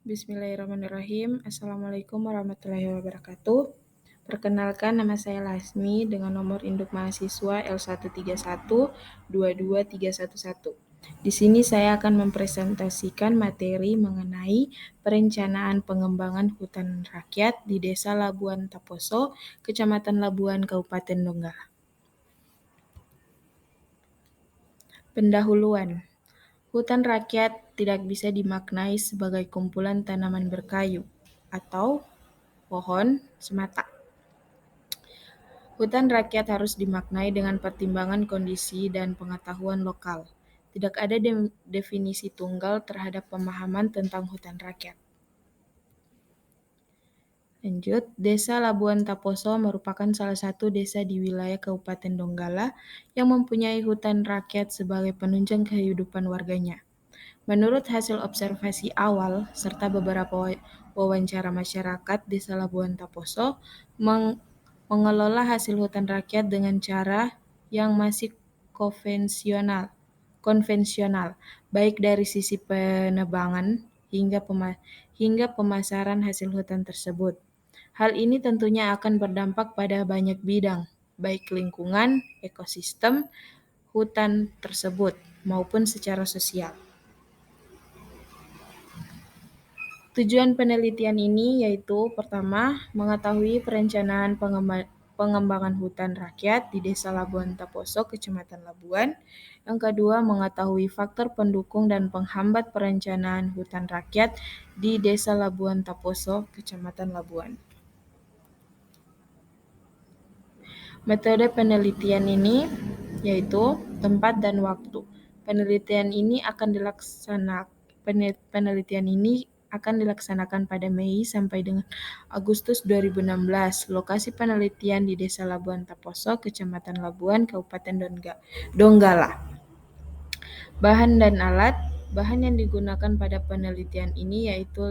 Bismillahirrahmanirrahim. Assalamualaikum warahmatullahi wabarakatuh. Perkenalkan, nama saya Lasmi dengan nomor induk mahasiswa L131222311. Di sini saya akan mempresentasikan materi mengenai perencanaan pengembangan hutan rakyat di Desa Labuan Taposo, Kecamatan Labuan, Kabupaten Donggala. Pendahuluan. Hutan rakyat tidak bisa dimaknai sebagai kumpulan tanaman berkayu atau pohon semata. Hutan rakyat harus dimaknai dengan pertimbangan kondisi dan pengetahuan lokal. Tidak ada definisi tunggal terhadap pemahaman tentang hutan rakyat. Lanjut, Desa Labuan Taposo merupakan salah satu desa di wilayah Kabupaten Donggala yang mempunyai hutan rakyat sebagai penunjang kehidupan warganya. Menurut hasil observasi awal serta beberapa wawancara masyarakat, Desa Labuan Taposo mengelola hasil hutan rakyat dengan cara yang masih konvensional, baik dari sisi penebangan hingga pemasaran hasil hutan tersebut. Hal ini tentunya akan berdampak pada banyak bidang, baik lingkungan, ekosistem, hutan tersebut, maupun secara sosial. Tujuan penelitian ini yaitu pertama, mengetahui perencanaan pengembangan hutan rakyat di Desa Labuan Taposo, Kecamatan Labuan. Yang kedua, mengetahui faktor pendukung dan penghambat perencanaan hutan rakyat di Desa Labuan Taposo, Kecamatan Labuan. Metode penelitian ini yaitu tempat dan waktu. Penelitian ini akan dilaksanakan pada Mei sampai dengan Agustus 2016. Lokasi penelitian di Desa Labuan Taposo, Kecamatan Labuan, Kabupaten Donggala. Bahan dan alat. Bahan yang digunakan pada penelitian ini yaitu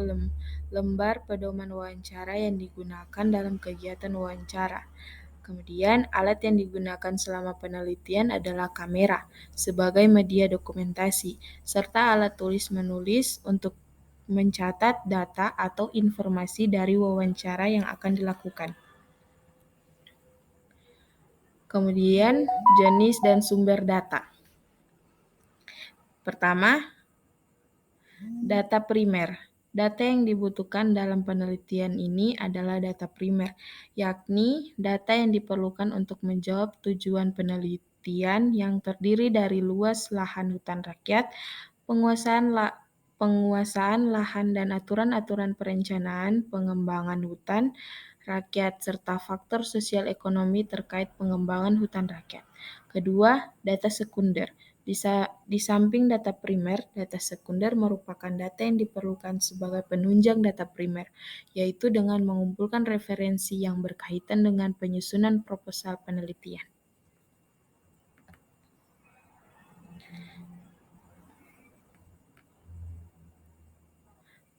lembar pedoman wawancara yang digunakan dalam kegiatan wawancara. Kemudian, alat yang digunakan selama penelitian adalah kamera sebagai media dokumentasi, serta alat tulis-menulis untuk mencatat data atau informasi dari wawancara yang akan dilakukan. Kemudian, jenis dan sumber data. Pertama, data primer. Data yang dibutuhkan dalam penelitian ini adalah data primer, yakni data yang diperlukan untuk menjawab tujuan penelitian yang terdiri dari luas lahan hutan rakyat, penguasaan lahan dan aturan-aturan perencanaan pengembangan hutan rakyat, serta faktor sosial ekonomi terkait pengembangan hutan rakyat. Kedua, data sekunder. Di samping data primer, data sekunder merupakan data yang diperlukan sebagai penunjang data primer, yaitu dengan mengumpulkan referensi yang berkaitan dengan penyusunan proposal penelitian.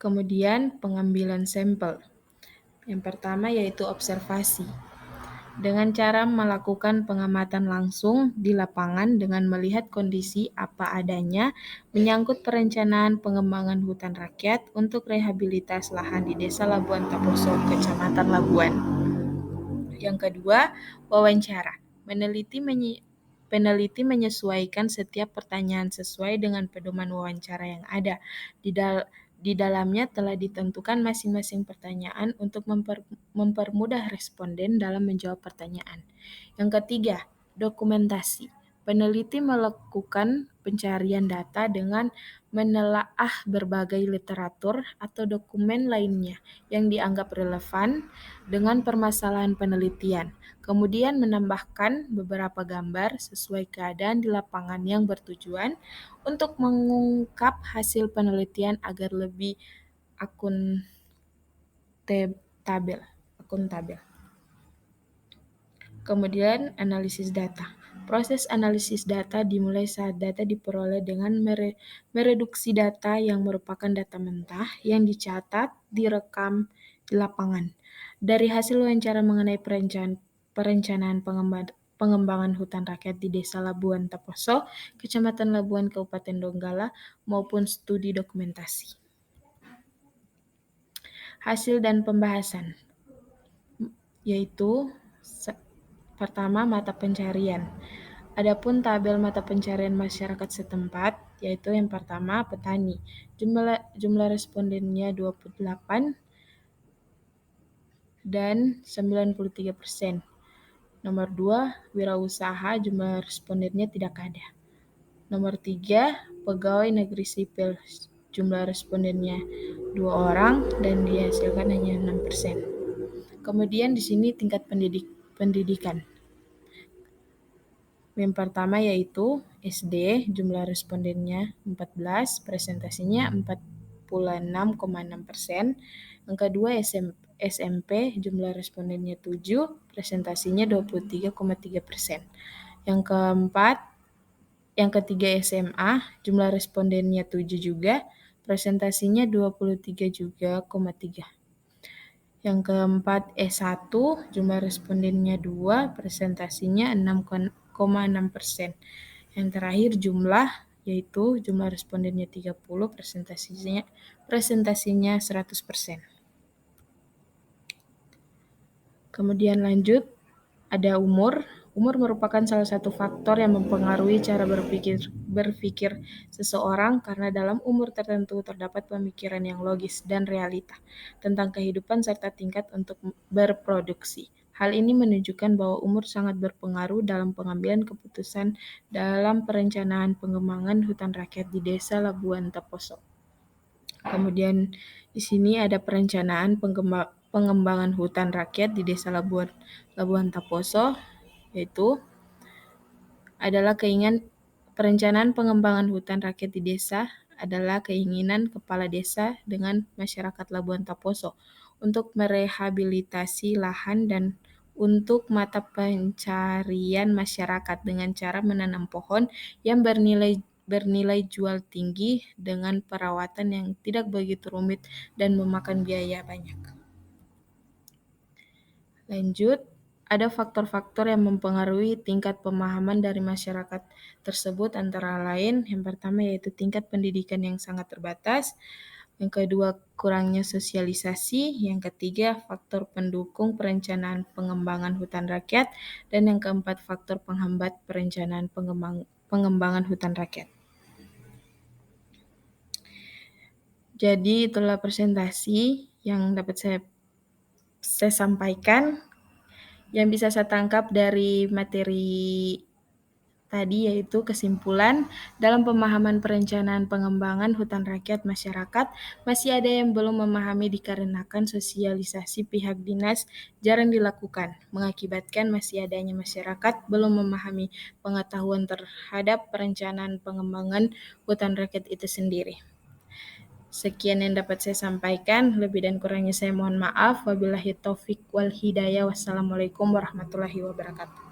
Kemudian pengambilan sampel. Yang pertama yaitu observasi. Dengan cara melakukan pengamatan langsung di lapangan dengan melihat kondisi apa adanya menyangkut perencanaan pengembangan hutan rakyat untuk rehabilitas lahan di Desa Labuan Taposo, Kecamatan Labuan. Yang kedua, wawancara. Peneliti menyesuaikan setiap pertanyaan sesuai dengan pedoman wawancara yang ada. Di dalamnya telah ditentukan masing-masing pertanyaan untuk mempermudah responden dalam menjawab pertanyaan. Yang ketiga, dokumentasi. Peneliti melakukan pencarian data dengan menelaah berbagai literatur atau dokumen lainnya yang dianggap relevan dengan permasalahan penelitian. Kemudian menambahkan beberapa gambar sesuai keadaan di lapangan yang bertujuan untuk mengungkap hasil penelitian agar lebih akuntabel. Kemudian analisis data. Proses analisis data dimulai saat data diperoleh dengan mereduksi data yang merupakan data mentah yang dicatat, direkam di lapangan. Dari hasil wawancara mengenai perencanaan pengembangan hutan rakyat di Desa Labuan Taposo, Kecamatan Labuan, Kabupaten Donggala, maupun studi dokumentasi. Hasil dan pembahasan, yaitu pertama mata pencarian. Adapun tabel mata pencarian masyarakat setempat, yaitu yang pertama petani. Jumlah respondennya 28 dan 93%. Nomor 2, wirausaha, jumlah respondennya tidak ada. Nomor 3, pegawai negeri sipil, jumlah respondennya 2 orang dan dihasilkan hanya 6%. Kemudian di sini tingkat pendidikan. Yang pertama yaitu SD, jumlah respondennya 14, presentasinya 46,6%. Yang kedua SMP, jumlah respondennya 7, presentasinya 23,3%. Yang ketiga SMA, jumlah respondennya 7 juga, presentasinya 23,3%. Yang keempat S1, jumlah respondennya 2, presentasinya 6,6%. Yang terakhir jumlah, yaitu jumlah respondennya 30, presentasinya 100%. Kemudian lanjut, ada umur. Umur merupakan salah satu faktor yang mempengaruhi cara berpikir seseorang karena dalam umur tertentu terdapat pemikiran yang logis dan realita tentang kehidupan serta tingkat untuk berproduksi. Hal ini menunjukkan bahwa umur sangat berpengaruh dalam pengambilan keputusan dalam perencanaan pengembangan hutan rakyat di Desa Labuan Taposo. Kemudian di sini ada perencanaan pengembangan hutan rakyat di Desa Labuan Taposo, yaitu adalah perencanaan pengembangan hutan rakyat di desa adalah keinginan kepala desa dengan masyarakat Labuan Taposo untuk merehabilitasi lahan dan untuk mata pencarian masyarakat dengan cara menanam pohon yang bernilai jual tinggi dengan perawatan yang tidak begitu rumit dan memakan biaya banyak. Lanjut, ada faktor-faktor yang mempengaruhi tingkat pemahaman dari masyarakat tersebut antara lain yang pertama yaitu tingkat pendidikan yang sangat terbatas, yang kedua kurangnya sosialisasi, yang ketiga faktor pendukung perencanaan pengembangan hutan rakyat, dan yang keempat faktor penghambat perencanaan pengembangan hutan rakyat. Jadi itulah presentasi yang dapat saya sampaikan. Yang bisa saya tangkap dari materi tadi yaitu kesimpulan dalam pemahaman perencanaan pengembangan hutan rakyat masyarakat masih ada yang belum memahami dikarenakan sosialisasi pihak dinas jarang dilakukan, mengakibatkan masih adanya masyarakat belum memahami pengetahuan terhadap perencanaan pengembangan hutan rakyat itu sendiri. Sekian yang dapat saya sampaikan, lebih dan kurangnya saya mohon maaf. Wabillahi taufik wal hidayah. Wassalamualaikum warahmatullahi wabarakatuh.